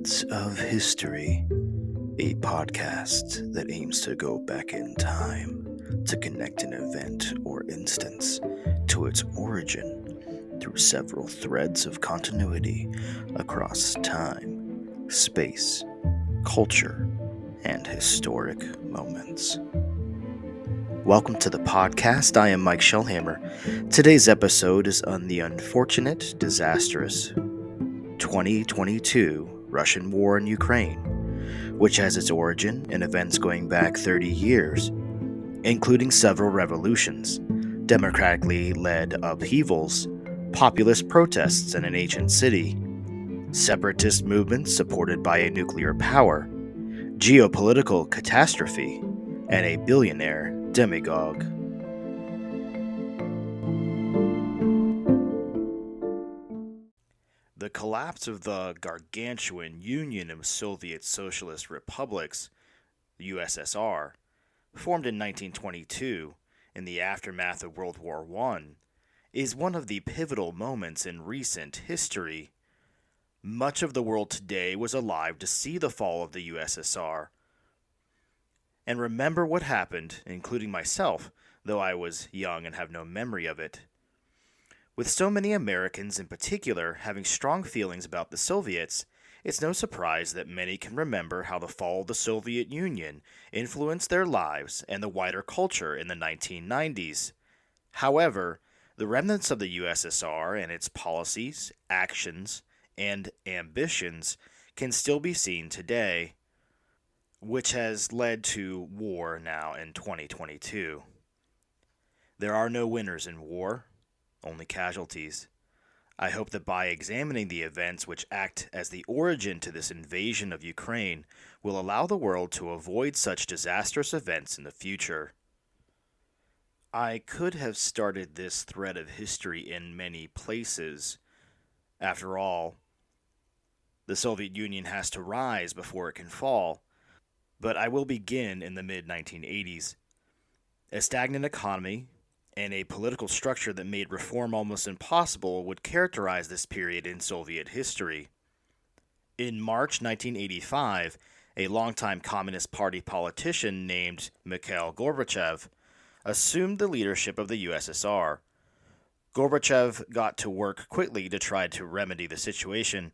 Threads of History, a podcast that aims to go back in time to connect an event or instance to its origin through several threads of continuity across time, space, culture, and historic moments. Welcome to the podcast. I am Mike Shellhammer. Today's episode is on the unfortunate, disastrous 2022 Russian war in Ukraine, which has its origin in events going back 30 years, including several revolutions, democratically led upheavals, populist protests in an ancient city, separatist movements supported by a nuclear power, geopolitical catastrophe, and a billionaire demagogue. The collapse of the gargantuan Union of Soviet Socialist Republics, the USSR, formed in 1922 in the aftermath of World War I, is one of the pivotal moments in recent history. Much of the world today was alive to see the fall of the USSR and remember what happened, including myself, though I was young and have no memory of it. With so many Americans in particular having strong feelings about the Soviets, it's no surprise that many can remember how the fall of the Soviet Union influenced their lives and the wider culture in the 1990s. However, the remnants of the USSR and its policies, actions, and ambitions can still be seen today, which has led to war now in 2022. There are no winners in war, only casualties. I hope that by examining the events which act as the origin to this invasion of Ukraine will allow the world to avoid such disastrous events in the future. I could have started this thread of history in many places. After all, the Soviet Union has to rise before it can fall, but I will begin in the mid-1980s. A stagnant economy and a political structure that made reform almost impossible would characterize this period in Soviet history. In March 1985, a longtime Communist Party politician named Mikhail Gorbachev assumed the leadership of the USSR. Gorbachev got to work quickly to try to remedy the situation.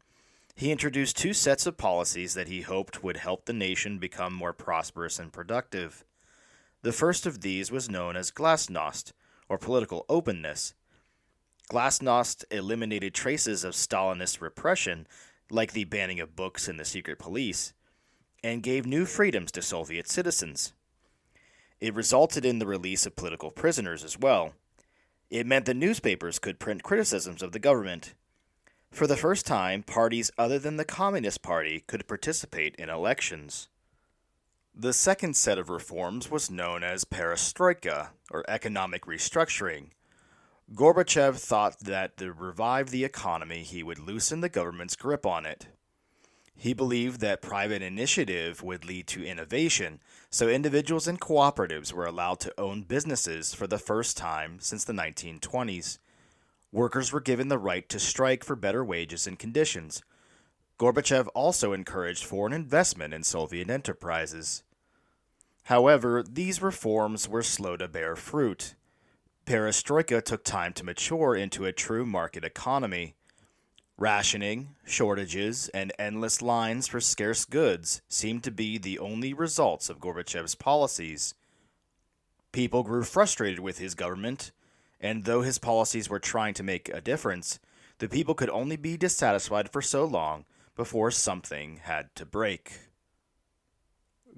He introduced two sets of policies that he hoped would help the nation become more prosperous and productive. The first of these was known as glasnost, or political openness. Glasnost eliminated traces of Stalinist repression, like the banning of books and the secret police, and gave new freedoms to Soviet citizens. It resulted in the release of political prisoners as well. It meant that newspapers could print criticisms of the government. For the first time, parties other than the Communist Party could participate in elections. The second set of reforms was known as perestroika, or economic restructuring. Gorbachev thought that to revive the economy, he would loosen the government's grip on it. He believed that private initiative would lead to innovation, so individuals and cooperatives were allowed to own businesses for the first time since the 1920s. Workers were given the right to strike for better wages and conditions. Gorbachev also encouraged foreign investment in Soviet enterprises. However, these reforms were slow to bear fruit. Perestroika took time to mature into a true market economy. Rationing, shortages, and endless lines for scarce goods seemed to be the only results of Gorbachev's policies. People grew frustrated with his government, and though his policies were trying to make a difference, the people could only be dissatisfied for so long before something had to break.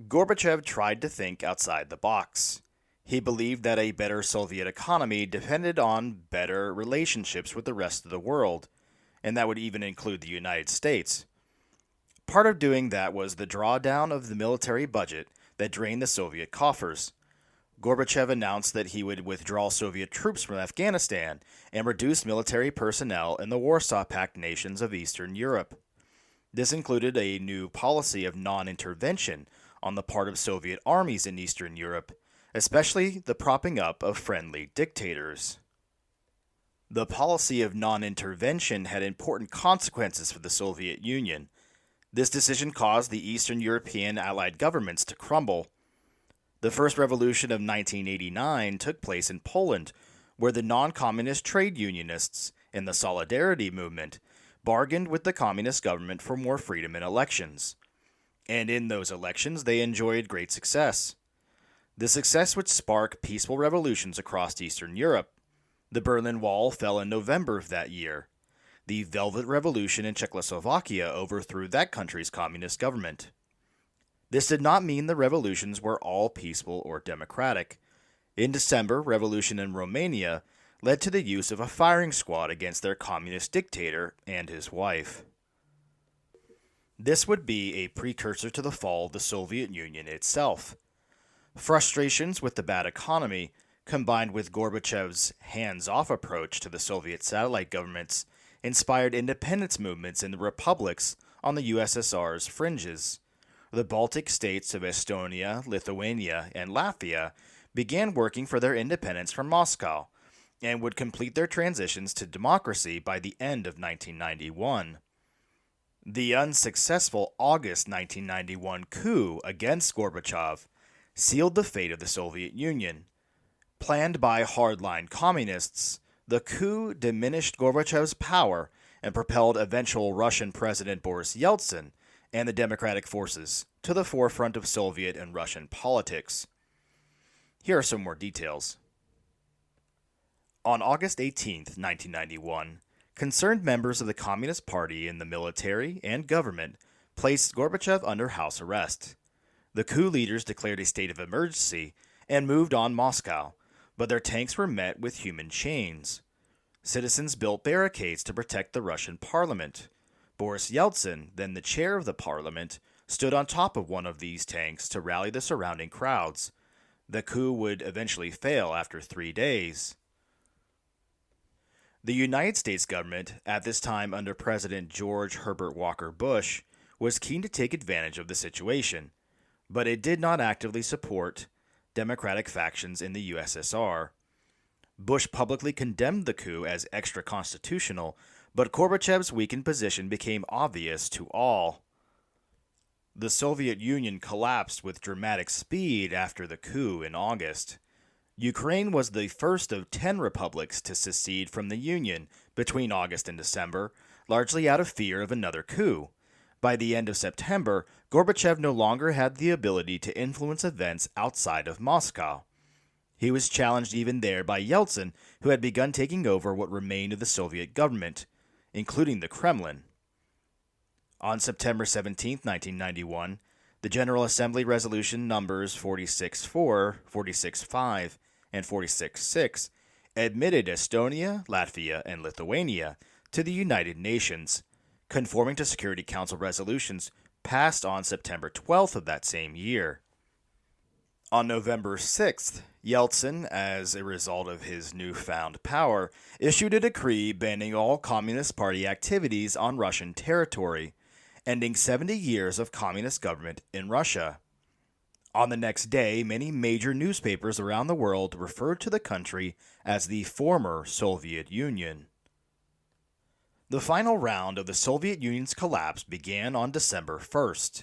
Gorbachev tried to think outside the box. He believed that a better Soviet economy depended on better relationships with the rest of the world, and that would even include the United States. Part of doing that was the drawdown of the military budget that drained the Soviet coffers. Gorbachev announced that he would withdraw Soviet troops from Afghanistan and reduce military personnel in the Warsaw Pact nations of Eastern Europe. This included a new policy of non-intervention on the part of Soviet armies in Eastern Europe, especially the propping up of friendly dictators. The policy of non-intervention had important consequences for the Soviet Union. This decision caused the Eastern European Allied governments to crumble. The first revolution of 1989 took place in Poland, where the non-communist trade unionists in the Solidarity movement bargained with the communist government for more freedom in elections. And in those elections, they enjoyed great success. The success would spark peaceful revolutions across Eastern Europe. The Berlin Wall fell in November of that year. The Velvet Revolution in Czechoslovakia overthrew that country's communist government. This did not mean the revolutions were all peaceful or democratic. In December, revolution in Romania led to the use of a firing squad against their communist dictator and his wife. This would be a precursor to the fall of the Soviet Union itself. Frustrations with the bad economy, combined with Gorbachev's hands-off approach to the Soviet satellite governments, inspired independence movements in the republics on the USSR's fringes. The Baltic states of Estonia, Lithuania, and Latvia began working for their independence from Moscow, and would complete their transitions to democracy by the end of 1991. The unsuccessful August 1991 coup against Gorbachev sealed the fate of the Soviet Union. Planned by hardline communists, the coup diminished Gorbachev's power and propelled eventual Russian President Boris Yeltsin and the democratic forces to the forefront of Soviet and Russian politics. Here are some more details. On August 18, 1991, concerned members of the Communist Party in the military and government placed Gorbachev under house arrest. The coup leaders declared a state of emergency and moved on Moscow, but their tanks were met with human chains. Citizens built barricades to protect the Russian parliament. Boris Yeltsin, then the chair of the parliament, stood on top of one of these tanks to rally the surrounding crowds. The coup would eventually fail after 3 days. The United States government, at this time under President George Herbert Walker Bush, was keen to take advantage of the situation, but it did not actively support democratic factions in the USSR. Bush publicly condemned the coup as extra-constitutional, but Gorbachev's weakened position became obvious to all. The Soviet Union collapsed with dramatic speed after the coup in August. Ukraine was the first of 10 republics to secede from the Union between August and December, largely out of fear of another coup. By the end of September, Gorbachev no longer had the ability to influence events outside of Moscow. He was challenged even there by Yeltsin, who had begun taking over what remained of the Soviet government, including the Kremlin. On September 17, 1991, the General Assembly resolution numbers 46-4, 46-5, and 46-6 admitted Estonia, Latvia, and Lithuania to the United Nations, conforming to Security Council resolutions passed on September 12th of that same year. On November 6th, Yeltsin, as a result of his newfound power, issued a decree banning all Communist Party activities on Russian territory, ending 70 years of communist government in Russia. On the next day, many major newspapers around the world referred to the country as the former Soviet Union. The final round of the Soviet Union's collapse began on December 1st.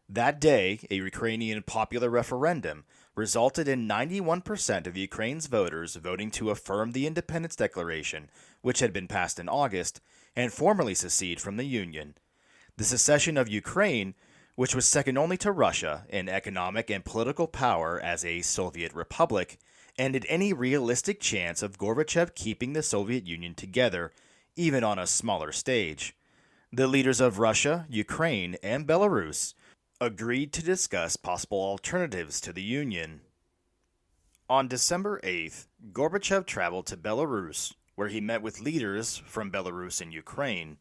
That day, a Ukrainian popular referendum resulted in 91% of Ukraine's voters voting to affirm the independence declaration, which had been passed in August, and formally secede from the Union. The secession of Ukraine, which was second only to Russia in economic and political power as a Soviet republic, ended any realistic chance of Gorbachev keeping the Soviet Union together, even on a smaller stage. The leaders of Russia, Ukraine, and Belarus agreed to discuss possible alternatives to the Union. On December 8th, Gorbachev traveled to Belarus, where he met with leaders from Belarus and Ukraine.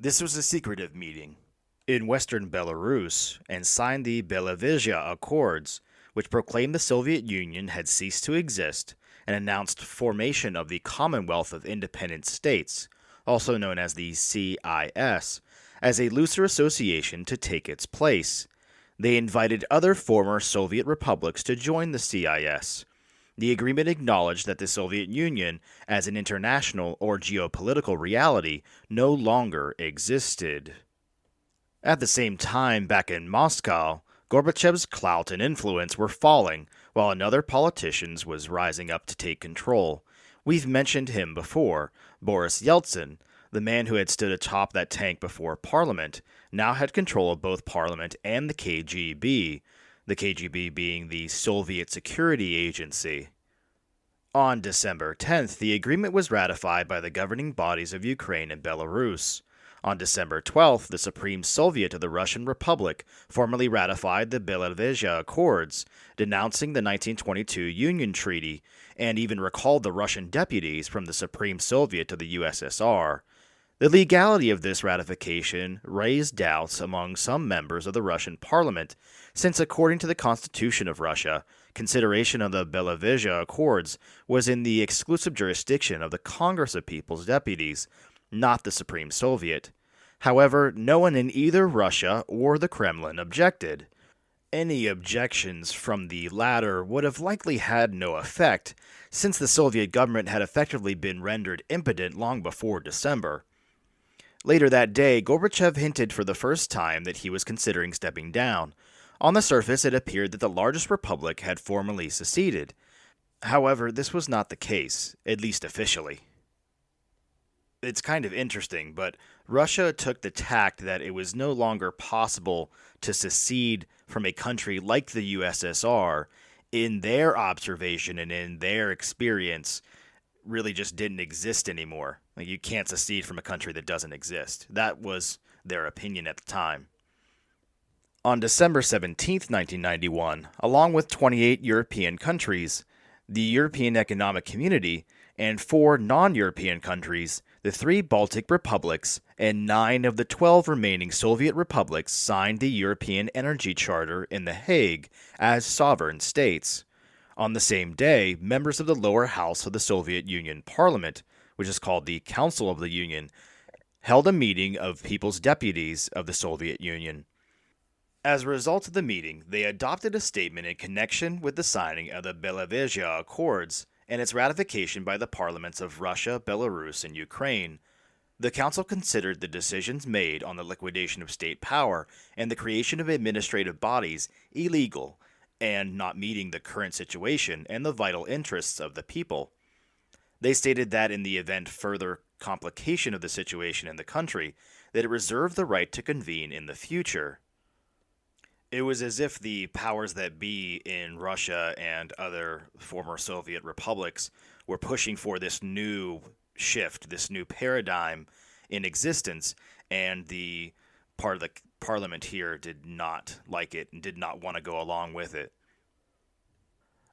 This was a secretive meeting in western Belarus and signed the Belovezha Accords, which proclaimed the Soviet Union had ceased to exist and announced formation of the Commonwealth of Independent States, also known as the CIS, as a looser association to take its place. They invited other former Soviet republics to join the CIS. The agreement acknowledged that the Soviet Union, as an international or geopolitical reality, no longer existed. At the same time, back in Moscow, Gorbachev's clout and influence were falling, while another politician was rising up to take control. We've mentioned him before. Boris Yeltsin, the man who had stood atop that tank before Parliament, now had control of both Parliament and the KGB being the Soviet Security Agency. On December 10th, the agreement was ratified by the governing bodies of Ukraine and Belarus. On December 12th, the Supreme Soviet of the Russian Republic formally ratified the Belavezha Accords, denouncing the 1922 Union Treaty, and even recalled the Russian deputies from the Supreme Soviet to the USSR. The legality of this ratification raised doubts among some members of the Russian parliament, since according to the Constitution of Russia, consideration of the Belavezha Accords was in the exclusive jurisdiction of the Congress of People's Deputies, not the Supreme Soviet. However, no one in either Russia or the Kremlin objected. Any objections from the latter would have likely had no effect, since the Soviet government had effectively been rendered impotent long before December. Later that day, Gorbachev hinted for the first time that he was considering stepping down. On the surface, it appeared that the largest republic had formally seceded. However, this was not the case, at least officially. It's kind of interesting, but Russia took the tack that it was no longer possible to secede from a country like the USSR. In their observation and in their experience, really just didn't exist anymore. Like, you can't secede from a country that doesn't exist. That was their opinion at the time. On December 17th, 1991, along with 28 European countries, the European Economic Community, and 4 non-European countries, the 3 Baltic republics, and 9 of the 12 remaining Soviet republics signed the European Energy Charter in The Hague as sovereign states. On the same day, members of the lower house of the Soviet Union Parliament, which is called the Council of the Union, held a meeting of People's Deputies of the Soviet Union. As a result of the meeting, they adopted a statement in connection with the signing of the Belavezha Accords and its ratification by the parliaments of Russia, Belarus, and Ukraine. The Council considered the decisions made on the liquidation of state power and the creation of administrative bodies illegal and not meeting the current situation and the vital interests of the people. They stated that in the event further complication of the situation in the country, that it reserved the right to convene in the future. It was as if the powers that be in Russia and other former Soviet republics were pushing for this new shift, this new paradigm in existence, and the part of the parliament here did not like it and did not want to go along with it.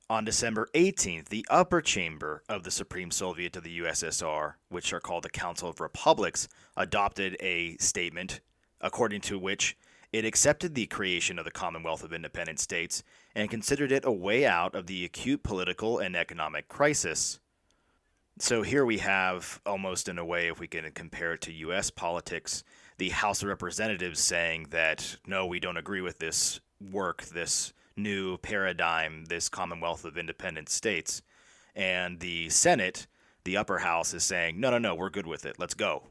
On December 18th, the upper chamber of the Supreme Soviet of the USSR, which are called the Council of Republics, adopted a statement according to which it accepted the creation of the Commonwealth of Independent States and considered it a way out of the acute political and economic crisis. So here we have, almost in a way, if we can compare it to U.S. politics, the House of Representatives saying that, no, we don't agree with this work, this new paradigm, this Commonwealth of Independent States. And the Senate, the upper house, is saying, no, we're good with it, let's go.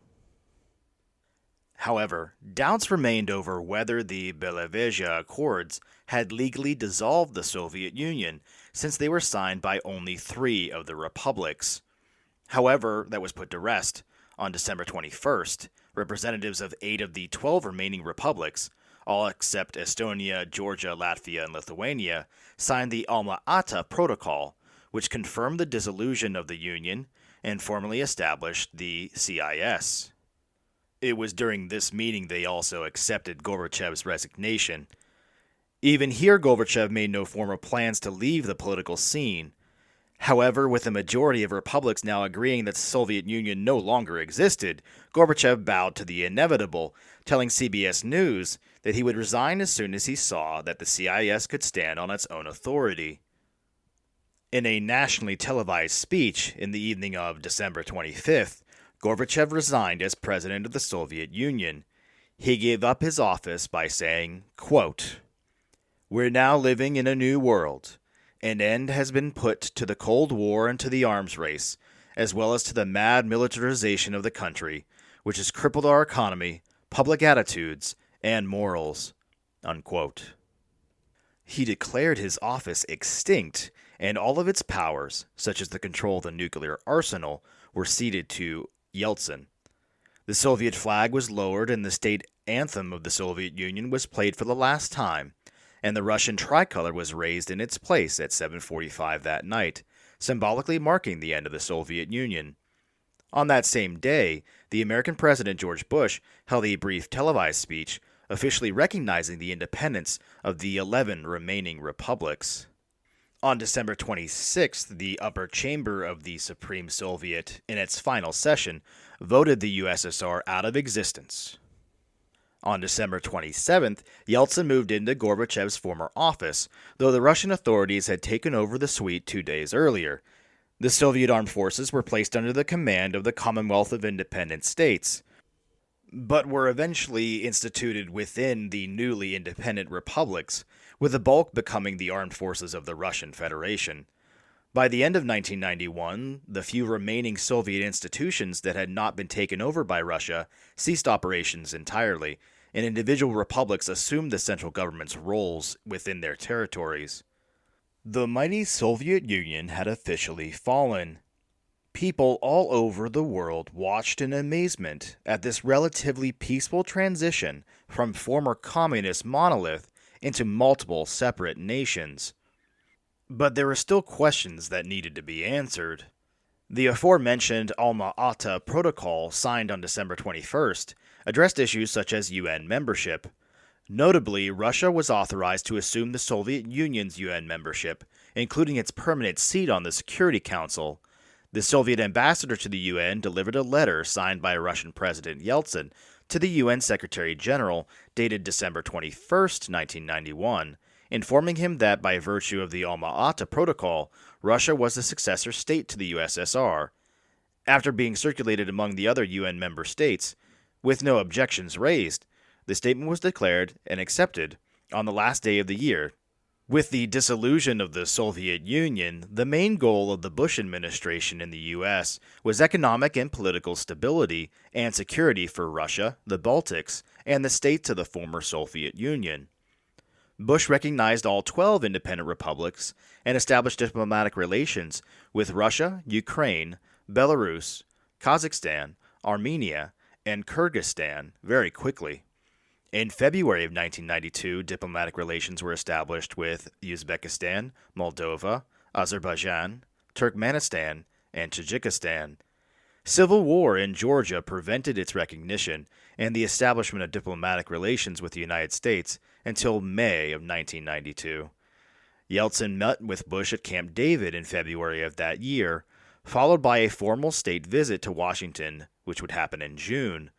However, doubts remained over whether the Belavezha Accords had legally dissolved the Soviet Union, since they were signed by only 3 of the republics. However, that was put to rest. On December 21st, representatives of 8 of the 12 remaining republics, all except Estonia, Georgia, Latvia, and Lithuania, signed the Alma-Ata Protocol, which confirmed the dissolution of the Union and formally established the CIS. It was during this meeting they also accepted Gorbachev's resignation. Even here, Gorbachev made no formal plans to leave the political scene. However, with a majority of republics now agreeing that the Soviet Union no longer existed, Gorbachev bowed to the inevitable, telling CBS News that he would resign as soon as he saw that the CIS could stand on its own authority. In a nationally televised speech in the evening of December 25th, Gorbachev resigned as president of the Soviet Union. He gave up his office by saying, quote, "We're now living in a new world. An end has been put to the Cold War and to the arms race, as well as to the mad militarization of the country, which has crippled our economy, public attitudes, and morals." Unquote. He declared his office extinct, and all of its powers, such as the control of the nuclear arsenal, were ceded to Yeltsin. The Soviet flag was lowered and the state anthem of the Soviet Union was played for the last time, and the Russian tricolor was raised in its place at 7:45 that night, symbolically marking the end of the Soviet Union. On that same day, the American President George Bush held a brief televised speech officially recognizing the independence of the 11 remaining republics. On December 26th, the upper chamber of the Supreme Soviet, in its final session, voted the USSR out of existence. On December 27th, Yeltsin moved into Gorbachev's former office, though the Russian authorities had taken over the suite 2 days earlier. The Soviet armed forces were placed under the command of the Commonwealth of Independent States, but were eventually instituted within the newly independent republics, with the bulk becoming the armed forces of the Russian Federation. By the end of 1991, the few remaining Soviet institutions that had not been taken over by Russia ceased operations entirely, and individual republics assumed the central government's roles within their territories. The mighty Soviet Union had officially fallen. People all over the world watched in amazement at this relatively peaceful transition from former communist monolith into multiple separate nations. But there were still questions that needed to be answered. The aforementioned Alma-Ata Protocol, signed on December 21st, addressed issues such as UN membership. Notably, Russia was authorized to assume the Soviet Union's UN membership, including its permanent seat on the Security Council. The Soviet ambassador to the UN delivered a letter signed by Russian President Yeltsin to the UN Secretary General dated December 21, 1991, informing him that by virtue of the Alma-Ata Protocol, Russia was the successor state to the USSR. After being circulated among the other UN member states, with no objections raised, the statement was declared and accepted on the last day of the year. With the dissolution of the Soviet Union, the main goal of the Bush administration in the U.S. was economic and political stability and security for Russia, the Baltics, and the states of the former Soviet Union. Bush recognized all 12 independent republics and established diplomatic relations with Russia, Ukraine, Belarus, Kazakhstan, Armenia, and Kyrgyzstan very quickly. In February of 1992, diplomatic relations were established with Uzbekistan, Moldova, Azerbaijan, Turkmenistan, and Tajikistan. Civil war in Georgia prevented its recognition and the establishment of diplomatic relations with the United States until May of 1992. Yeltsin met with Bush at Camp David in February of that year, followed by a formal state visit to Washington, which would happen in June.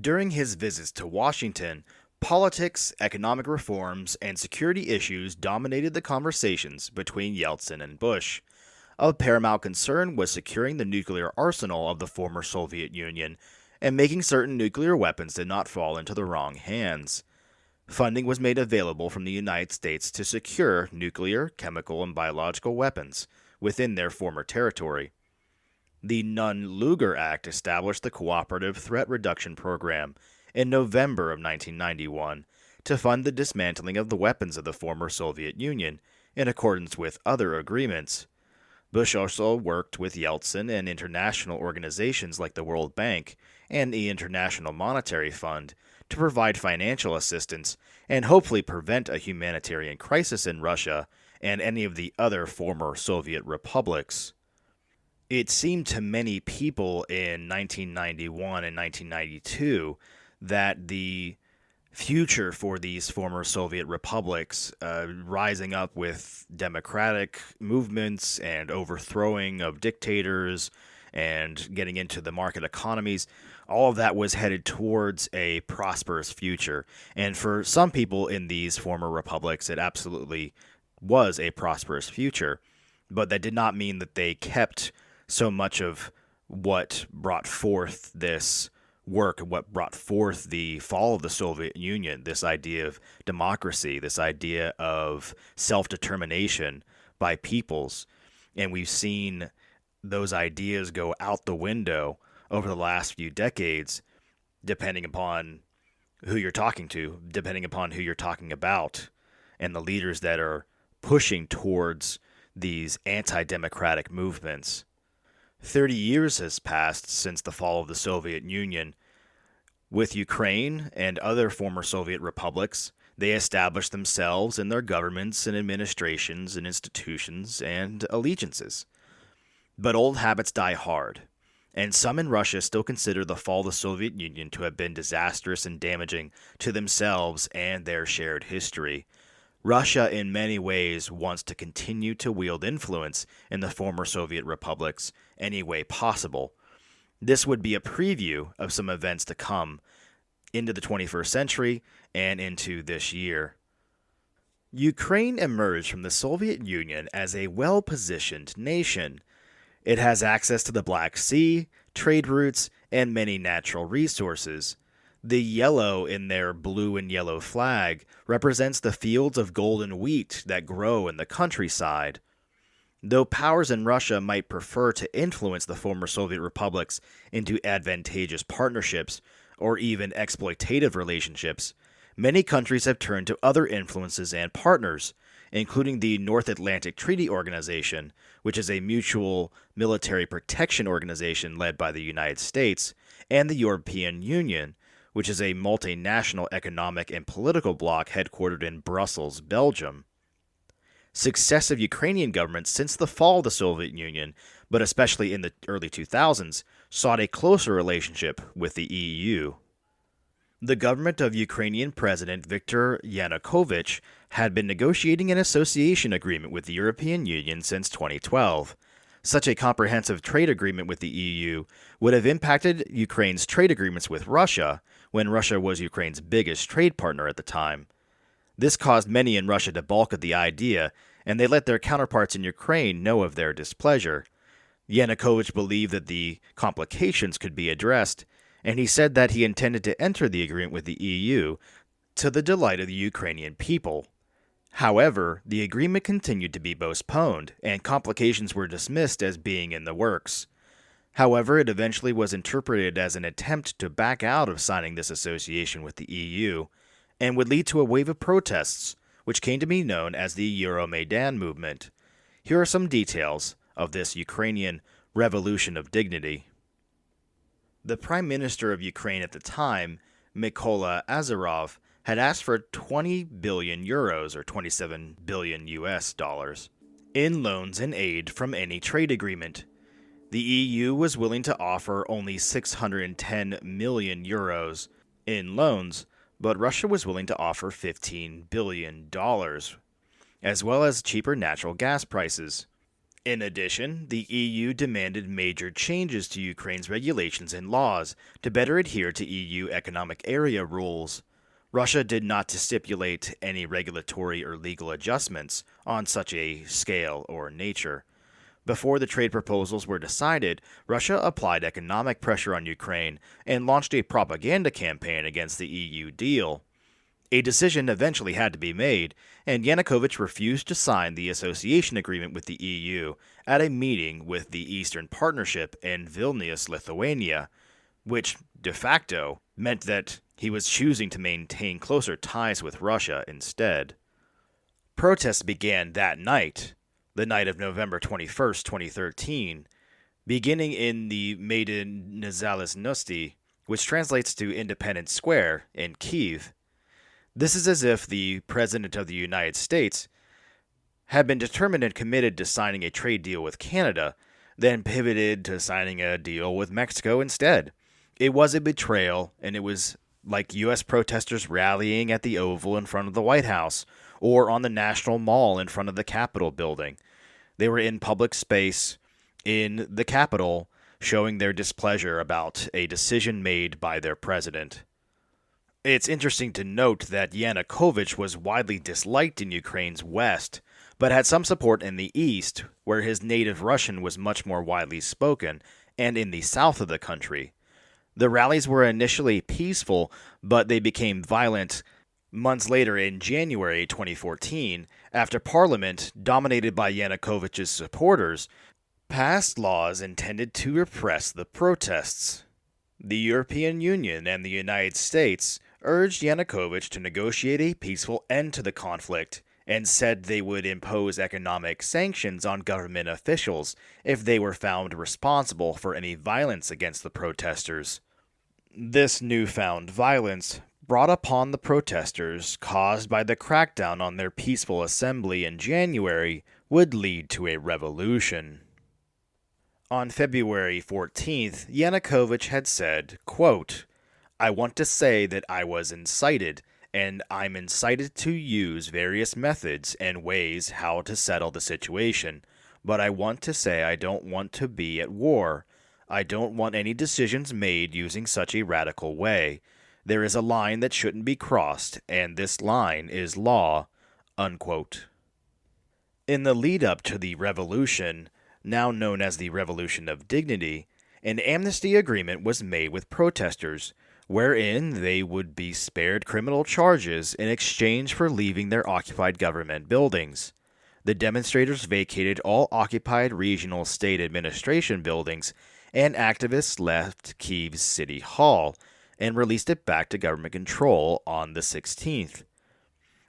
During his visits to Washington, politics, economic reforms, and security issues dominated the conversations between Yeltsin and Bush. Of paramount concern was securing the nuclear arsenal of the former Soviet Union and making certain nuclear weapons did not fall into the wrong hands. Funding was made available from the United States to secure nuclear, chemical, and biological weapons within their former territory. The Nunn-Lugar Act established the Cooperative Threat Reduction Program in November of 1991 to fund the dismantling of the weapons of the former Soviet Union in accordance with other agreements. Bush also worked with Yeltsin and international organizations like the World Bank and the International Monetary Fund to provide financial assistance and hopefully prevent a humanitarian crisis in Russia and any of the other former Soviet republics. It seemed to many people in 1991 and 1992 that the future for these former Soviet republics, rising up with democratic movements and overthrowing of dictators and getting into the market economies, all of that was headed towards a prosperous future. And for some people in these former republics, it absolutely was a prosperous future. But that did not mean that they kept so much of what brought forth this work, what brought forth the fall of the Soviet Union, this idea of democracy, this idea of self-determination by peoples. And we've seen those ideas go out the window over the last few decades, depending upon who you're talking to, depending upon who you're talking about, and the leaders that are pushing towards these anti democratic movements. 30 years has passed since the fall of the Soviet Union. With Ukraine and other former Soviet republics, they established themselves and their governments and administrations and institutions and allegiances. But old habits die hard, and some in Russia still consider the fall of the Soviet Union to have been disastrous and damaging to themselves and their shared history. Russia, in many ways, wants to continue to wield influence in the former Soviet republics any way possible. This would be a preview of some events to come into the 21st century and into this year. Ukraine emerged from the Soviet Union as a well-positioned nation. It has access to the Black Sea, trade routes, and many natural resources. The yellow in their blue and yellow flag represents the fields of golden wheat that grow in the countryside. Though powers in Russia might prefer to influence the former Soviet republics into advantageous partnerships or even exploitative relationships, many countries have turned to other influences and partners, including the North Atlantic Treaty Organization, which is a mutual military protection organization led by the United States, and the European Union, which is a multinational economic and political bloc headquartered in Brussels, Belgium. Successive Ukrainian governments since the fall of the Soviet Union, but especially in the early 2000s, sought a closer relationship with the EU. The government of Ukrainian President Viktor Yanukovych had been negotiating an association agreement with the European Union since 2012. Such a comprehensive trade agreement with the EU would have impacted Ukraine's trade agreements with Russia, when Russia was Ukraine's biggest trade partner at the time. This caused many in Russia to balk at the idea, and they let their counterparts in Ukraine know of their displeasure. Yanukovych believed that the complications could be addressed, and he said that he intended to enter the agreement with the EU to the delight of the Ukrainian people. However, the agreement continued to be postponed, and complications were dismissed as being in the works. However, it eventually was interpreted as an attempt to back out of signing this association with the EU, and would lead to a wave of protests, which came to be known as the Euromaidan movement. Here are some details of this Ukrainian revolution of dignity. The Prime Minister of Ukraine at the time, Mykola Azarov, had asked for 20 billion euros, or 27 billion US dollars, in loans and aid from any trade agreement. The EU was willing to offer only 610 million euros in loans, but Russia was willing to offer $15 billion, as well as cheaper natural gas prices. In addition, the EU demanded major changes to Ukraine's regulations and laws to better adhere to EU economic area rules. Russia did not stipulate any regulatory or legal adjustments on such a scale or nature. Before the trade proposals were decided, Russia applied economic pressure on Ukraine and launched a propaganda campaign against the EU deal. A decision eventually had to be made, and Yanukovych refused to sign the association agreement with the EU at a meeting with the Eastern Partnership in Vilnius, Lithuania, which de facto meant that he was choosing to maintain closer ties with Russia instead. Protests began that night, the night of November 21st, 2013, beginning in the Maidan Nezalezhnosti, which translates to Independence Square in Kyiv. This is as if the President of the United States had been determined and committed to signing a trade deal with Canada, then pivoted to signing a deal with Mexico instead. It was a betrayal, and it was like U.S. protesters rallying at the Oval in front of the White House, or on the National Mall in front of the Capitol building. They were in public space in the Capitol, showing their displeasure about a decision made by their president. It's interesting to note that Yanukovych was widely disliked in Ukraine's west, but had some support in the east, where his native Russian was much more widely spoken, and in the south of the country. The rallies were initially peaceful, but they became violent months later in January 2014, after Parliament, dominated by Yanukovych's supporters, passed laws intended to repress the protests. The European Union and the United States urged Yanukovych to negotiate a peaceful end to the conflict and said they would impose economic sanctions on government officials if they were found responsible for any violence against the protesters. This newfound violence brought upon the protesters caused by the crackdown on their peaceful assembly in January would lead to a revolution. On February 14th, Yanukovych had said, quote, "I want to say that I was incited, and I'm incited to use various methods and ways how to settle the situation. But I want to say I don't want to be at war. I don't want any decisions made using such a radical way. There is a line that shouldn't be crossed, and this line is law." Unquote. In the lead up to the revolution, now known as the Revolution of Dignity, an amnesty agreement was made with protesters, wherein they would be spared criminal charges in exchange for leaving their occupied government buildings. The demonstrators vacated all occupied regional state administration buildings, and activists left Kyiv's city hall and released it back to government control on the 16th.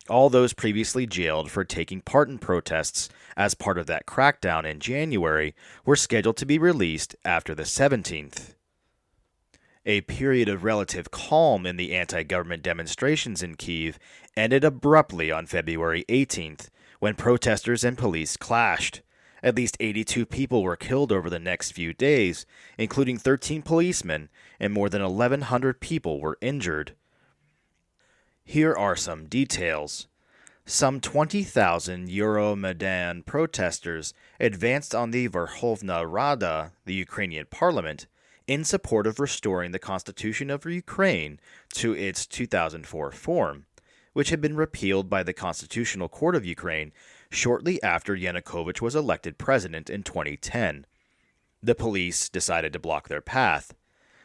All those previously jailed for taking part in protests as part of that crackdown in January were scheduled to be released after the 17th. A period of relative calm in the anti-government demonstrations in Kyiv ended abruptly on February 18th, when protesters and police clashed. At least 82 people were killed over the next few days, including 13 policemen, and more than 1,100 people were injured. Here are some details. Some 20,000 Euromaidan protesters advanced on the Verkhovna Rada, the Ukrainian parliament, in support of restoring the Constitution of Ukraine to its 2004 form, which had been repealed by the Constitutional Court of Ukraine shortly after Yanukovych was elected president in 2010. The police decided to block their path.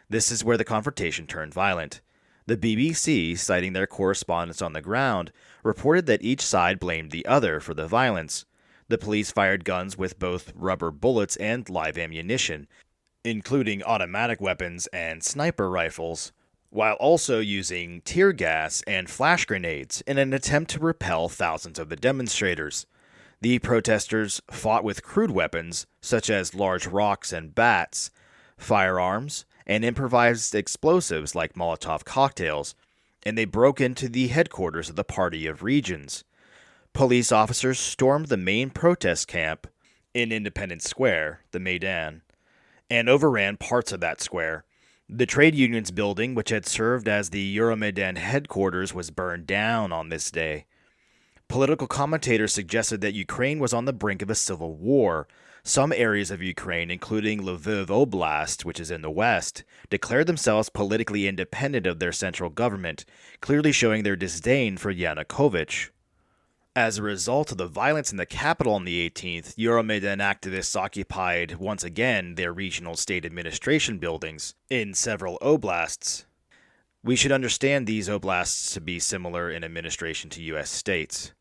This is where the confrontation turned violent. The BBC, citing their correspondents on the ground, reported that each side blamed the other for the violence. The police fired guns with both rubber bullets and live ammunition, including automatic weapons and sniper rifles, while also using tear gas and flash grenades in an attempt to repel thousands of the demonstrators. The protesters fought with crude weapons, such as large rocks and bats, firearms, and improvised explosives like Molotov cocktails, and they broke into the headquarters of the Party of Regions. Police officers stormed the main protest camp in Independence Square, the Maidan, and overran parts of that square. The trade unions building, which had served as the Euromaidan headquarters, was burned down on this day. Political commentators suggested that Ukraine was on the brink of a civil war. Some areas of Ukraine, including Lviv Oblast, which is in the west, declared themselves politically independent of their central government, clearly showing their disdain for Yanukovych. As a result of the violence in the capital on the 18th, Euromaidan activists occupied once again their regional state administration buildings in several oblasts. We should understand these oblasts to be similar in administration to U.S. states.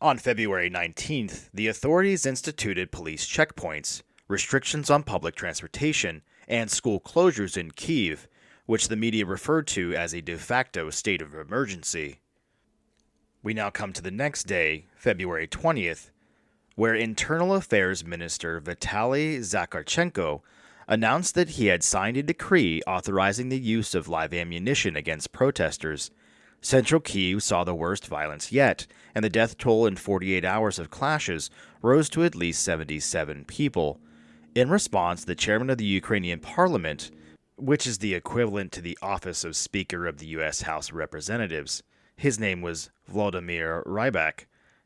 On February 19th, the authorities instituted police checkpoints, restrictions on public transportation, and school closures in Kyiv, which the media referred to as a de facto state of emergency. We now come to the next day, February 20th, where Internal Affairs Minister Vitaly Zakharchenko announced that he had signed a decree authorizing the use of live ammunition against protesters. Central Kyiv saw the worst violence yet, and the death toll in 48 hours of clashes rose to at least 77 people. In response, the chairman of the Ukrainian parliament, which is the equivalent to the office of Speaker of the U.S. House of Representatives, his name was Vladimir Rybak,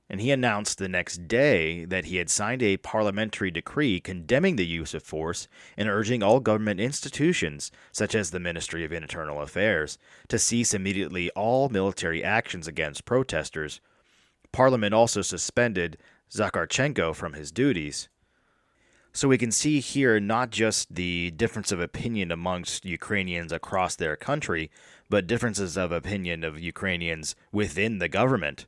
and he announced the next day that he had signed a parliamentary decree condemning the use of force and urging all government institutions, such as the Ministry of Internal Affairs, to cease immediately all military actions against protesters. Parliament also suspended Zakharchenko from his duties. So we can see here not just the difference of opinion amongst Ukrainians across their country, but differences of opinion of Ukrainians within the government.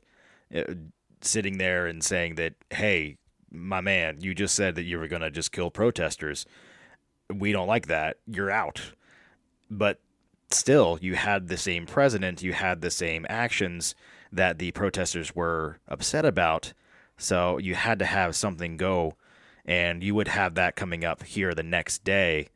Sitting there and saying that, hey, my man, you just said that you were going to just kill protesters. We don't like that. You're out. But Still, you had the same president, you had the same actions that the protesters were upset about, so you had to have something go, and you would have that coming up here the next day.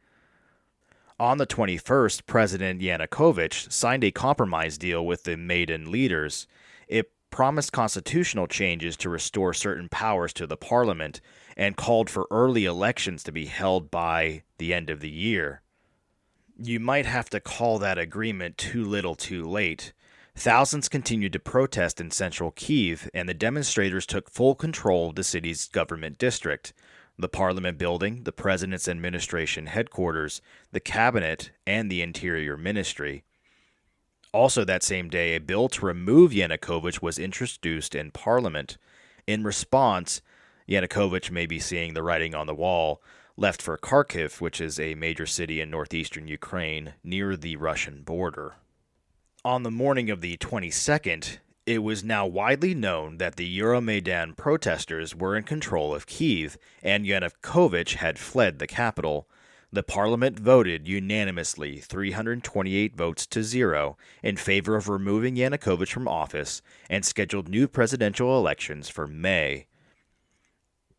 On the 21st, President Yanukovych signed a compromise deal with the Maidan leaders. It promised constitutional changes to restore certain powers to the parliament and called for early elections to be held by the end of the year. You might have to call that agreement too little too late. Thousands continued to protest in central Kyiv, and the demonstrators took full control of the city's government district, the parliament building, the president's administration headquarters, the cabinet, and the interior ministry. Also that same day, a bill to remove Yanukovych was introduced in parliament. In response, Yanukovych may be seeing the writing on the wall, left for Kharkiv, which is a major city in northeastern Ukraine near the Russian border. On the morning of the 22nd, it was now widely known that the Euromaidan protesters were in control of Kyiv, and Yanukovych had fled the capital. The parliament voted unanimously 328 votes to 0 in favor of removing Yanukovych from office and scheduled new presidential elections for May.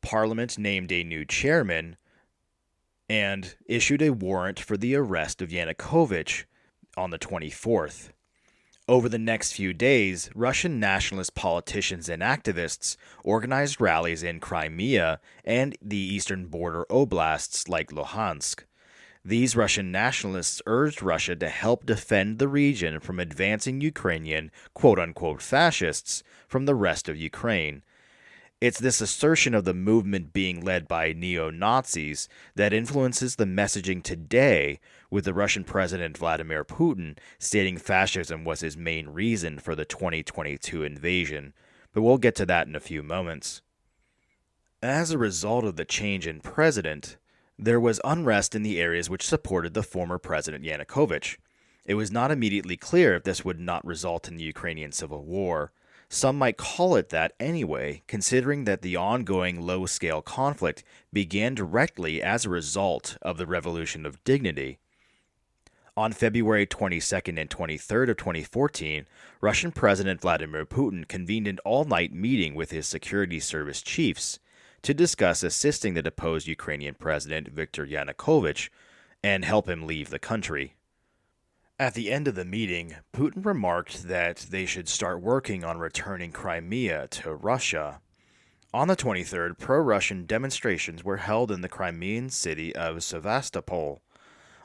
Parliament named a new chairman and issued a warrant for the arrest of Yanukovych on the 24th. Over the next few days, Russian nationalist politicians and activists organized rallies in Crimea and the eastern border oblasts like Luhansk. These Russian nationalists urged Russia to help defend the region from advancing Ukrainian quote-unquote fascists from the rest of Ukraine. It's this assertion of the movement being led by neo-Nazis that influences the messaging today, with the Russian President Vladimir Putin stating fascism was his main reason for the 2022 invasion, but we'll get to that in a few moments. As a result of the change in president, there was unrest in the areas which supported the former President Yanukovych. It was not immediately clear if this would not result in the Ukrainian civil war. Some might call it that anyway, considering that the ongoing low-scale conflict began directly as a result of the Revolution of Dignity. On February 22nd and 23rd of 2014, Russian President Vladimir Putin convened an all-night meeting with his security service chiefs to discuss assisting the deposed Ukrainian President Viktor Yanukovych and help him leave the country. At the end of the meeting, Putin remarked that they should start working on returning Crimea to Russia. On the 23rd, pro-Russian demonstrations were held in the Crimean city of Sevastopol.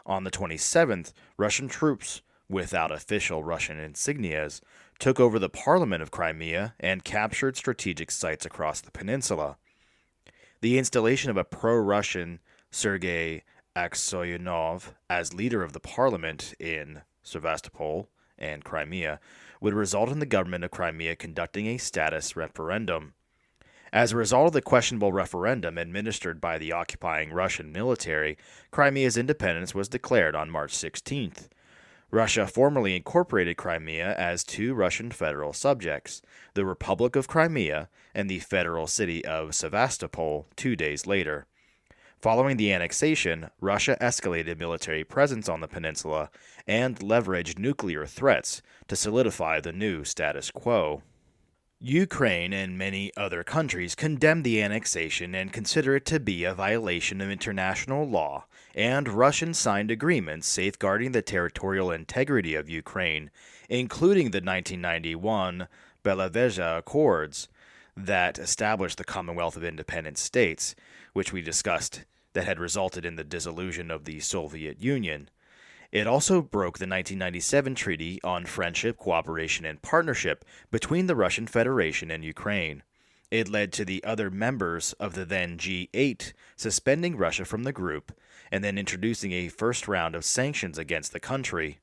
On the 27th, Russian troops, without official Russian insignias, took over the parliament of Crimea and captured strategic sites across the peninsula. The installation of a pro-Russian Sergei Aksyonov as leader of the parliament in Sevastopol and Crimea would result in the government of Crimea conducting a status referendum. As a result of the questionable referendum administered by the occupying Russian military, Crimea's independence was declared on March 16th. Russia formally incorporated Crimea as two Russian federal subjects, the Republic of Crimea and the federal city of Sevastopol, 2 days later. Following the annexation, Russia escalated military presence on the peninsula and leveraged nuclear threats to solidify the new status quo. Ukraine and many other countries condemn the annexation and consider it to be a violation of international law, and Russian signed agreements safeguarding the territorial integrity of Ukraine, including the 1991 Belavezha Accords that established the Commonwealth of Independent States, which we discussed, that had resulted in the dissolution of the Soviet Union. It also broke the 1997 Treaty on Friendship, Cooperation, and Partnership between the Russian Federation and Ukraine. It led to the other members of the then G8 suspending Russia from the group and then introducing a first round of sanctions against the country.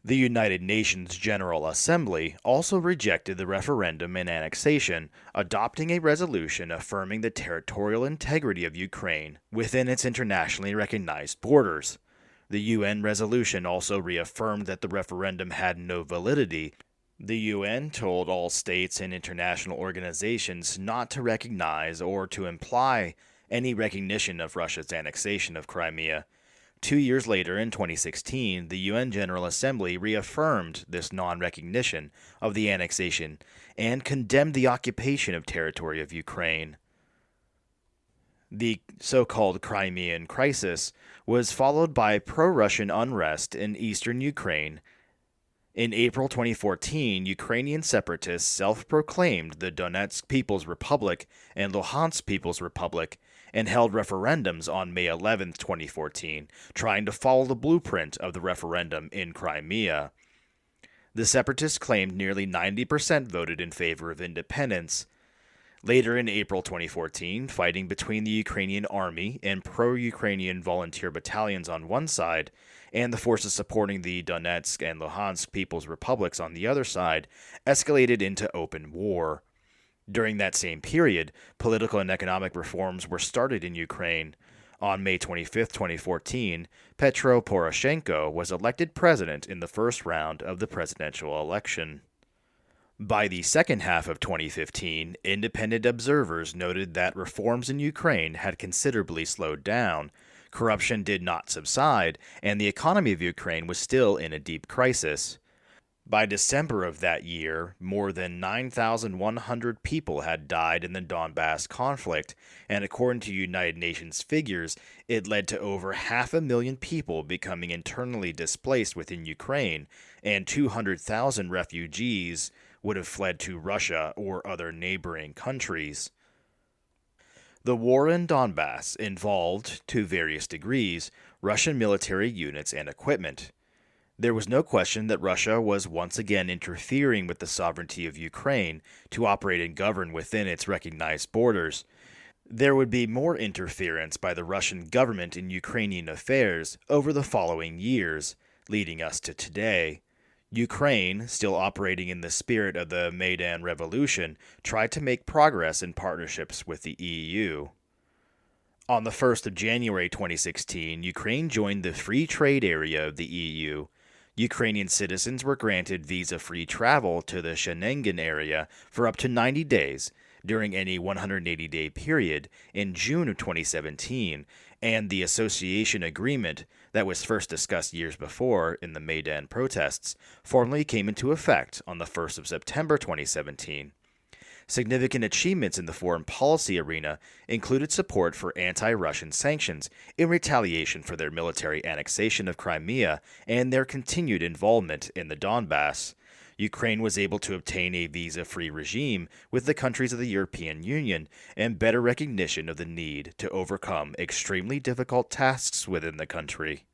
The United Nations General Assembly also rejected the referendum and annexation, adopting a resolution affirming the territorial integrity of Ukraine within its internationally recognized borders. The UN resolution also reaffirmed that the referendum had no validity. The UN told all states and international organizations not to recognize or to imply any recognition of Russia's annexation of Crimea. 2 years later, in 2016, the UN General Assembly reaffirmed this non-recognition of the annexation and condemned the occupation of territory of Ukraine. The so-called Crimean Crisis was followed by pro-Russian unrest in eastern Ukraine. In April 2014, Ukrainian separatists self-proclaimed the Donetsk People's Republic and Luhansk People's Republic and held referendums on May 11, 2014, trying to follow the blueprint of the referendum in Crimea. The separatists claimed nearly 90% voted in favor of independence. Later in April 2014, fighting between the Ukrainian army and pro-Ukrainian volunteer battalions on one side and the forces supporting the Donetsk and Luhansk People's Republics on the other side escalated into open war. During that same period, political and economic reforms were started in Ukraine. On May 25, 2014, Petro Poroshenko was elected president in the first round of the presidential election. By the second half of 2015, independent observers noted that reforms in Ukraine had considerably slowed down, corruption did not subside, and the economy of Ukraine was still in a deep crisis. By December of that year, more than 9,100 people had died in the Donbass conflict, and according to United Nations figures, it led to over 500,000 people becoming internally displaced within Ukraine, and 200,000 refugees would have fled to Russia or other neighboring countries. The war in Donbass involved, to various degrees, Russian military units and equipment. There was no question that Russia was once again interfering with the sovereignty of Ukraine to operate and govern within its recognized borders. There would be more interference by the Russian government in Ukrainian affairs over the following years, leading us to today. Ukraine, still operating in the spirit of the Maidan Revolution, tried to make progress in partnerships with the EU. On the 1st of January 2016, Ukraine joined the free trade area of the EU. Ukrainian citizens were granted visa-free travel to the Schengen area for up to 90 days during any 180-day period in June of 2017, and the association agreement that was first discussed years before in the Maidan protests formally came into effect on the 1st of September 2017. Significant achievements in the foreign policy arena included support for anti-Russian sanctions in retaliation for their military annexation of Crimea and their continued involvement in the Donbass. Ukraine was able to obtain a visa-free regime with the countries of the European Union and better recognition of the need to overcome extremely difficult tasks within the country.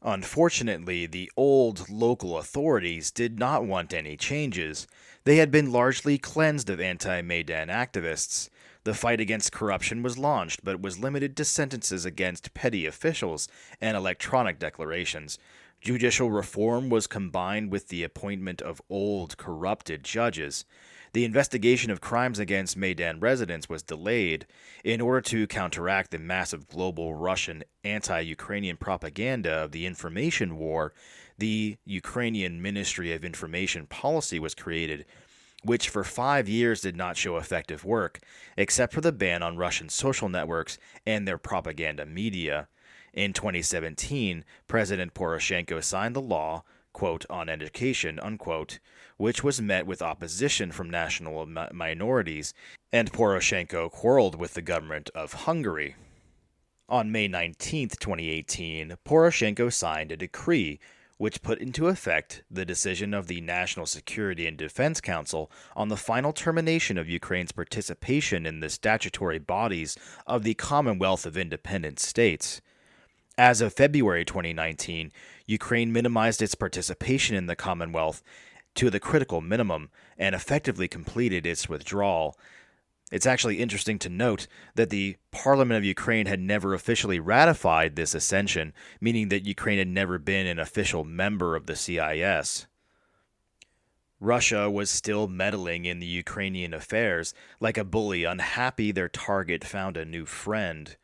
Unfortunately, the old local authorities did not want any changes. They had been largely cleansed of anti-Maidan activists. The fight against corruption was launched, but was limited to sentences against petty officials and electronic declarations. Judicial reform was combined with the appointment of old, corrupted judges. The investigation of crimes against Maidan residents was delayed. In order to counteract the massive global Russian anti-Ukrainian propaganda of the information war, the Ukrainian Ministry of Information Policy was created, which for 5 years did not show effective work, except for the ban on Russian social networks and their propaganda media. In 2017, President Poroshenko signed the law, quote, on education, unquote, which was met with opposition from national minorities, and Poroshenko quarreled with the government of Hungary. On May 19, 2018, Poroshenko signed a decree which put into effect the decision of the National Security and Defense Council on the final termination of Ukraine's participation in the statutory bodies of the Commonwealth of Independent States. As of February 2019, Ukraine minimized its participation in the Commonwealth to the critical minimum and effectively completed its withdrawal. It's actually interesting to note that the Parliament of Ukraine had never officially ratified this accession, meaning that Ukraine had never been an official member of the CIS. Russia was still meddling in the Ukrainian affairs, like a bully unhappy their target found a new friend.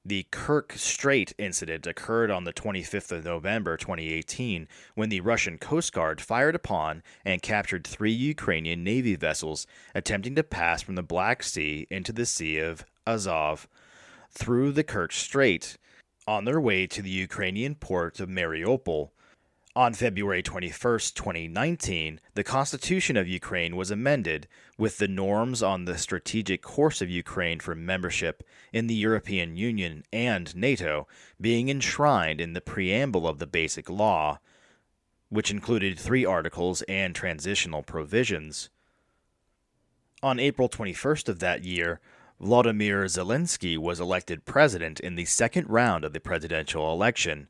The Kerch Strait incident occurred on the 25th of November 2018 when the Russian Coast Guard fired upon and captured 3 Ukrainian Navy vessels attempting to pass from the Black Sea into the Sea of Azov through the Kerch Strait. on their way to the Ukrainian port of Mariupol. On February 21st, 2019, the Constitution of Ukraine was amended, with the norms on the strategic course of Ukraine for membership in the European Union and NATO being enshrined in the preamble of the Basic Law, which included 3 articles and transitional provisions. On April 21st of that year, Volodymyr Zelensky was elected president in the second round of the presidential election.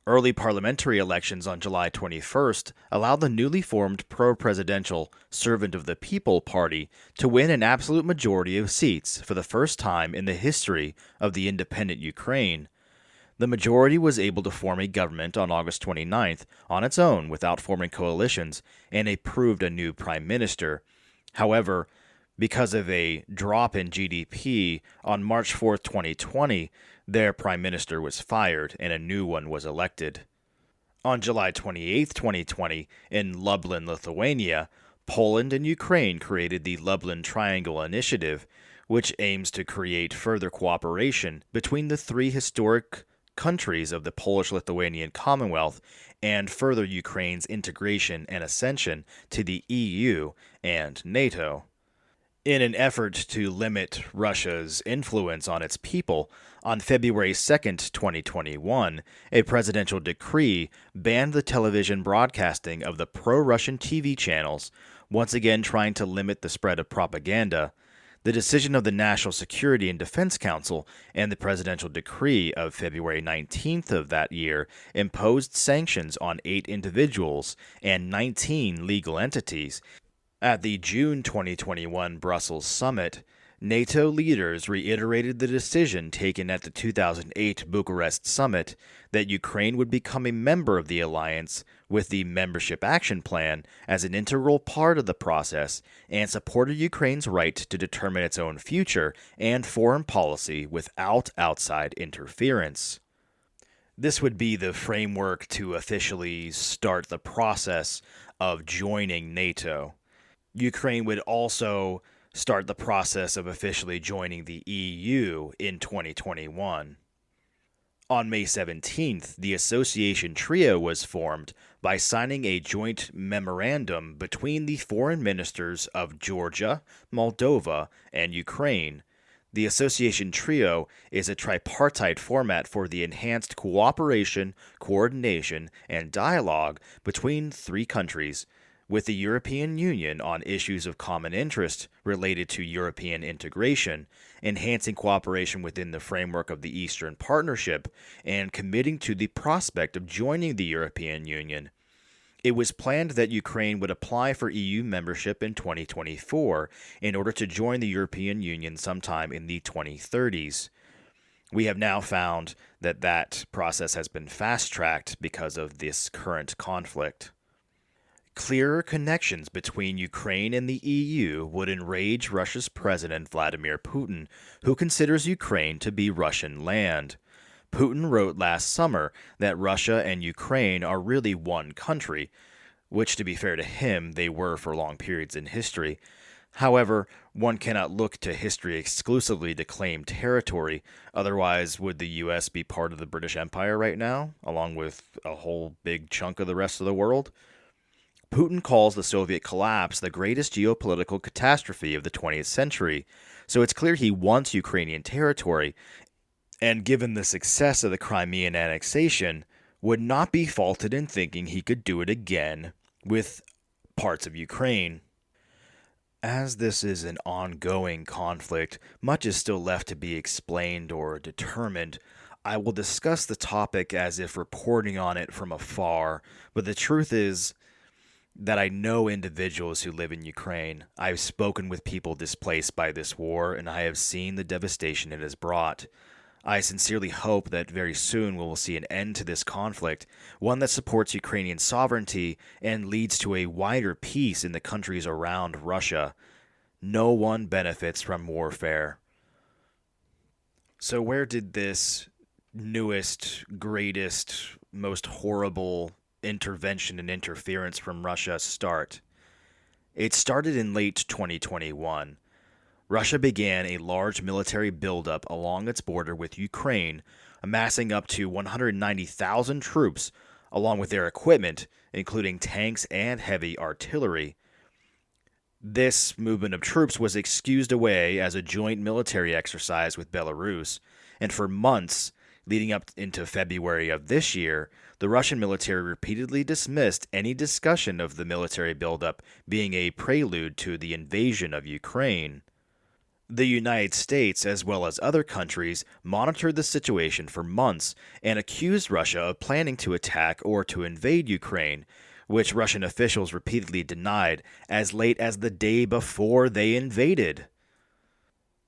Early parliamentary elections on July 21st allowed the newly formed pro-presidential Servant of the People Party to win an absolute majority of seats for the first time in the history of the independent Ukraine. The majority was able to form a government on August 29th on its own without forming coalitions and approved a new prime minister. However, because of a drop in GDP on March 4, 2020, their prime minister was fired and a new one was elected. On July 28, 2020, in Lublin, Lithuania, Poland and Ukraine created the Lublin Triangle Initiative, which aims to create further cooperation between the 3 historic countries of the Polish-Lithuanian Commonwealth and further Ukraine's integration and ascension to the EU and NATO. In an effort to limit Russia's influence on its people, on February 2, 2021, a presidential decree banned the television broadcasting of the pro-Russian TV channels, once again trying to limit the spread of propaganda. The decision of the National Security and Defense Council and the presidential decree of February 19th of that year imposed sanctions on 8 individuals and 19 legal entities. At the June 2021 Brussels summit, NATO leaders reiterated the decision taken at the 2008 Bucharest summit that Ukraine would become a member of the alliance with the Membership Action Plan as an integral part of the process and supported Ukraine's right to determine its own future and foreign policy without outside interference. This would be the framework to officially start the process of joining NATO. Ukraine would also start the process of officially joining the EU in 2021. On May 17th, the association trio was formed by signing a joint memorandum between the foreign ministers of Georgia, Moldova, and Ukraine. The association trio is a tripartite format for the enhanced cooperation, coordination, and dialogue between 3 countries, with the European Union on issues of common interest related to European integration, enhancing cooperation within the framework of the Eastern Partnership, and committing to the prospect of joining the European Union. It was planned that Ukraine would apply for EU membership in 2024 in order to join the European Union sometime in the 2030s. We have now found that that process has been fast-tracked because of this current conflict. Clearer connections between Ukraine and the EU would enrage Russia's President Vladimir Putin, who considers Ukraine to be Russian land. Putin wrote last summer that Russia and Ukraine are really one country, which, to be fair to him, they were for long periods in history. However, one cannot look to history exclusively to claim territory, otherwise would the US be part of the British Empire right now, along with a whole big chunk of the rest of the world? Putin calls the Soviet collapse the greatest geopolitical catastrophe of the 20th century, so it's clear he wants Ukrainian territory, and given the success of the Crimean annexation, would not be faulted in thinking he could do it again with parts of Ukraine. As this is an ongoing conflict, much is still left to be explained or determined. I will discuss the topic as if reporting on it from afar, but the truth is that I know individuals who live in Ukraine. I've spoken with people displaced by this war, and I have seen the devastation it has brought. I sincerely hope that very soon we will see an end to this conflict, one that supports Ukrainian sovereignty and leads to a wider peace in the countries around Russia. No one benefits from warfare. So where did this newest, greatest, most horrible intervention and interference from Russia start? It started in late 2021. Russia began a large military buildup along its border with Ukraine, amassing up to 190,000 troops, along with their equipment, including tanks and heavy artillery. This movement of troops was excused away as a joint military exercise with Belarus, and for months, leading up into February of this year, the Russian military repeatedly dismissed any discussion of the military buildup being a prelude to the invasion of Ukraine. The United States, as well as other countries, monitored the situation for months and accused Russia of planning to attack or to invade Ukraine, which Russian officials repeatedly denied as late as the day before they invaded.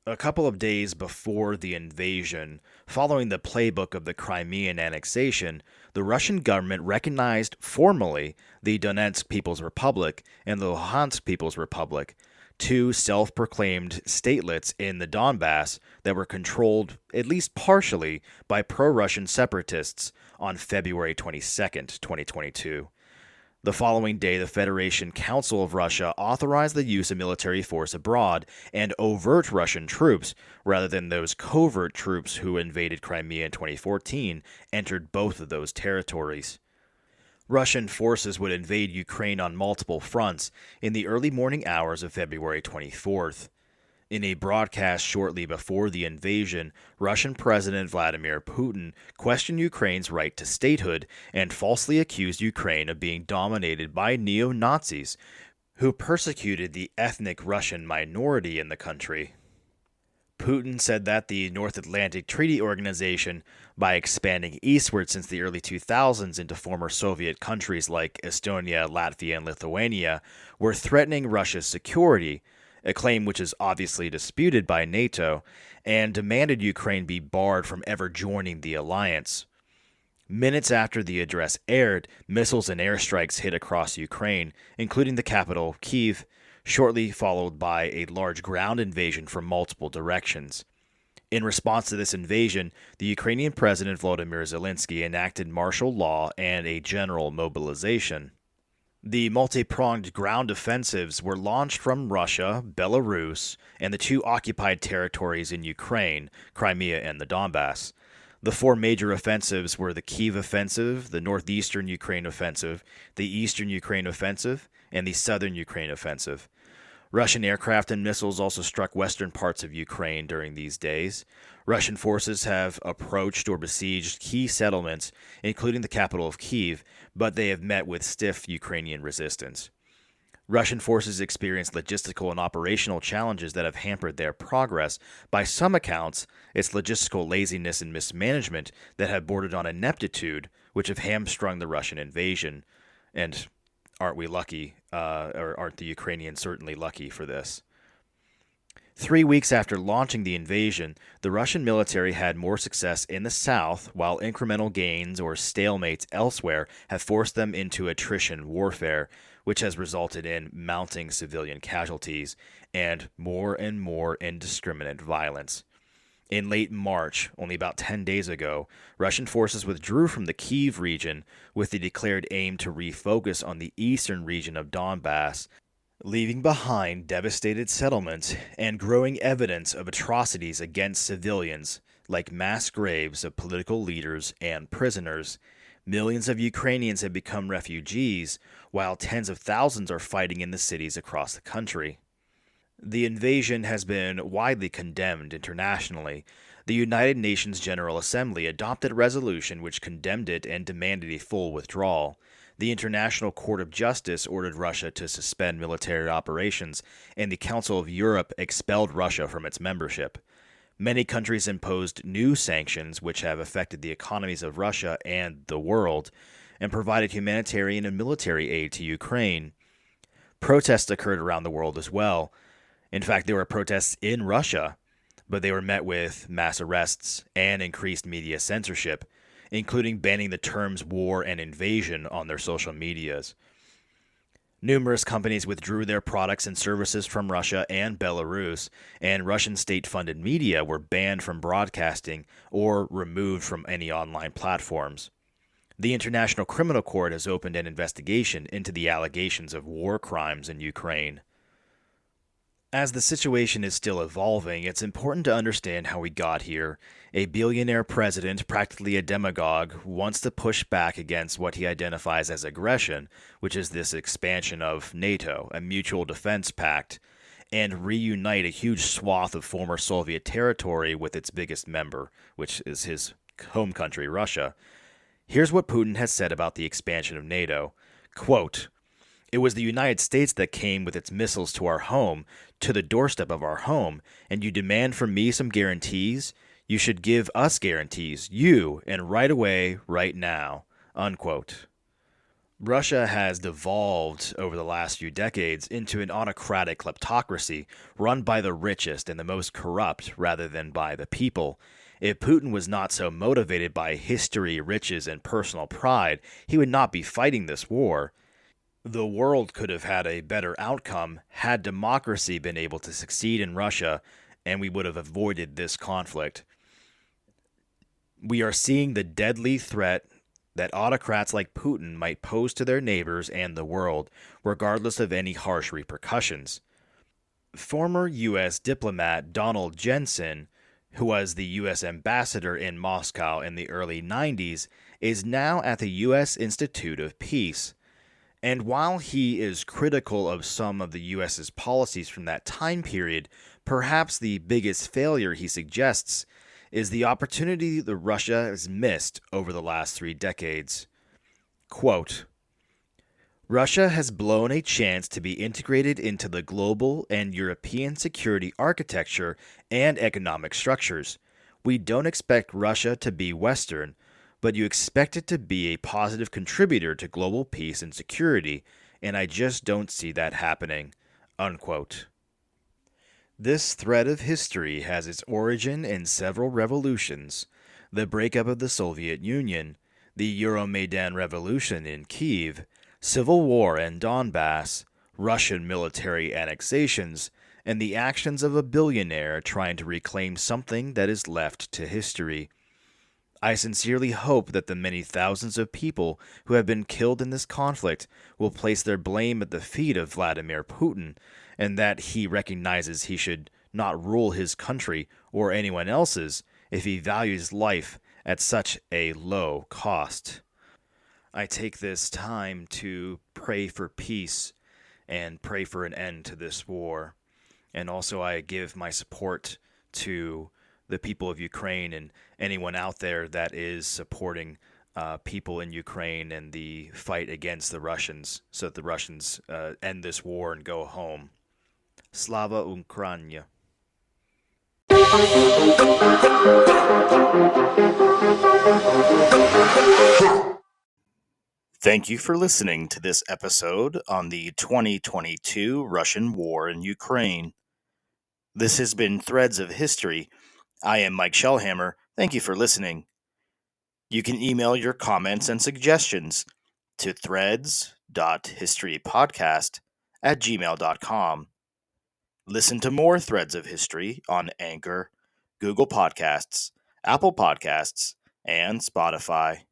A couple of days before the invasion, following the playbook of the Crimean annexation, the Russian government recognized formally the Donetsk People's Republic and the Luhansk People's Republic, two self-proclaimed statelets in the Donbass that were controlled, at least partially, by pro-Russian separatists on February 22, 2022. The following day, the Federation Council of Russia authorized the use of military force abroad and overt Russian troops, rather than those covert troops who invaded Crimea in 2014, entered both of those territories. Russian forces would invade Ukraine on multiple fronts in the early morning hours of February 24th. In a broadcast shortly before the invasion, Russian President Vladimir Putin questioned Ukraine's right to statehood and falsely accused Ukraine of being dominated by neo-Nazis who persecuted the ethnic Russian minority in the country. Putin said that the North Atlantic Treaty Organization, by expanding eastward since the early 2000s into former Soviet countries like Estonia, Latvia, and Lithuania, were threatening Russia's security, a claim which is obviously disputed by NATO, and demanded Ukraine be barred from ever joining the alliance. Minutes after the address aired, missiles and airstrikes hit across Ukraine, including the capital, Kyiv, shortly followed by a large ground invasion from multiple directions. In response to this invasion, the Ukrainian President Volodymyr Zelensky enacted martial law and a general mobilization. The multi-pronged ground offensives were launched from Russia, Belarus, and the two occupied territories in Ukraine, Crimea and the Donbass. The four major offensives were the Kyiv offensive, the northeastern Ukraine offensive, the eastern Ukraine offensive, and the southern Ukraine offensive. Russian aircraft and missiles also struck western parts of Ukraine during these days. Russian forces have approached or besieged key settlements, including the capital of Kyiv, but they have met with stiff Ukrainian resistance. Russian forces experienced logistical and operational challenges that have hampered their progress. By some accounts, it's logistical laziness and mismanagement that have bordered on ineptitude, which have hamstrung the Russian invasion. And aren't we lucky, or aren't the Ukrainians certainly lucky for this? 3 weeks after launching the invasion, the Russian military had more success in the south, while incremental gains or stalemates elsewhere have forced them into attrition warfare, which has resulted in mounting civilian casualties and more indiscriminate violence. In late March, only about 10 days ago, Russian forces withdrew from the Kyiv region with the declared aim to refocus on the eastern region of Donbass, leaving behind devastated settlements and growing evidence of atrocities against civilians, like mass graves of political leaders and prisoners. Millions of Ukrainians have become refugees, while tens of thousands are fighting in the cities across the country. The invasion has been widely condemned internationally. The United Nations General Assembly adopted a resolution which condemned it and demanded a full withdrawal. The International Court of Justice ordered Russia to suspend military operations, and the Council of Europe expelled Russia from its membership. Many countries imposed new sanctions which have affected the economies of Russia and the world, and provided humanitarian and military aid to Ukraine. Protests occurred around the world as well. In fact, there were protests in Russia, but they were met with mass arrests and increased media censorship, including banning the terms war and invasion on their social medias. Numerous companies withdrew their products and services from Russia and Belarus, and Russian state-funded media were banned from broadcasting or removed from any online platforms. The International Criminal Court has opened an investigation into the allegations of war crimes in Ukraine. As the situation is still evolving, it's important to understand how we got here. A billionaire president, practically a demagogue, wants to push back against what he identifies as aggression, which is this expansion of NATO, a mutual defense pact, and reunite a huge swath of former Soviet territory with its biggest member, which is his home country, Russia. Here's what Putin has said about the expansion of NATO. Quote, "It was the United States that came with its missiles to our home, to the doorstep of our home, and you demand from me some guarantees? You should give us guarantees, you, and right away, right now." Unquote. Russia has devolved over the last few decades into an autocratic kleptocracy run by the richest and the most corrupt rather than by the people. If Putin was not so motivated by history, riches, and personal pride, he would not be fighting this war. The world could have had a better outcome had democracy been able to succeed in Russia, and we would have avoided this conflict. We are seeing the deadly threat that autocrats like Putin might pose to their neighbors and the world, regardless of any harsh repercussions. Former U.S. diplomat Donald Jensen, who was the U.S. ambassador in Moscow in the early 90s, is now at the U.S. Institute of Peace. And while he is critical of some of the U.S.'s policies from that time period, perhaps the biggest failure he suggests is the opportunity that Russia has missed over the last 3 decades. Quote, "Russia has blown a chance to be integrated into the global and European security architecture and economic structures. We don't expect Russia to be Western, but you expect it to be a positive contributor to global peace and security, and I just don't see that happening." Unquote. This thread of history has its origin in several revolutions: the breakup of the Soviet Union, the Euromaidan Revolution in Kiev, civil war in Donbass, Russian military annexations, and the actions of a billionaire trying to reclaim something that is left to history. I sincerely hope that the many thousands of people who have been killed in this conflict will place their blame at the feet of Vladimir Putin, and that he recognizes he should not rule his country or anyone else's if he values life at such a low cost. I take this time to pray for peace and pray for an end to this war. And also, I give my support to the people of Ukraine and anyone out there that is supporting people in Ukraine and the fight against the Russians so that the Russians end this war and go home. Slava Ukraina. Thank you for listening to this episode on the 2022 Russian war in Ukraine. This has been Threads of History. I am Mike Shellhammer. Thank you for listening. You can email your comments and suggestions to threads.historypodcast@gmail.com. Listen to more Threads of History on Anchor, Google Podcasts, Apple Podcasts, and Spotify.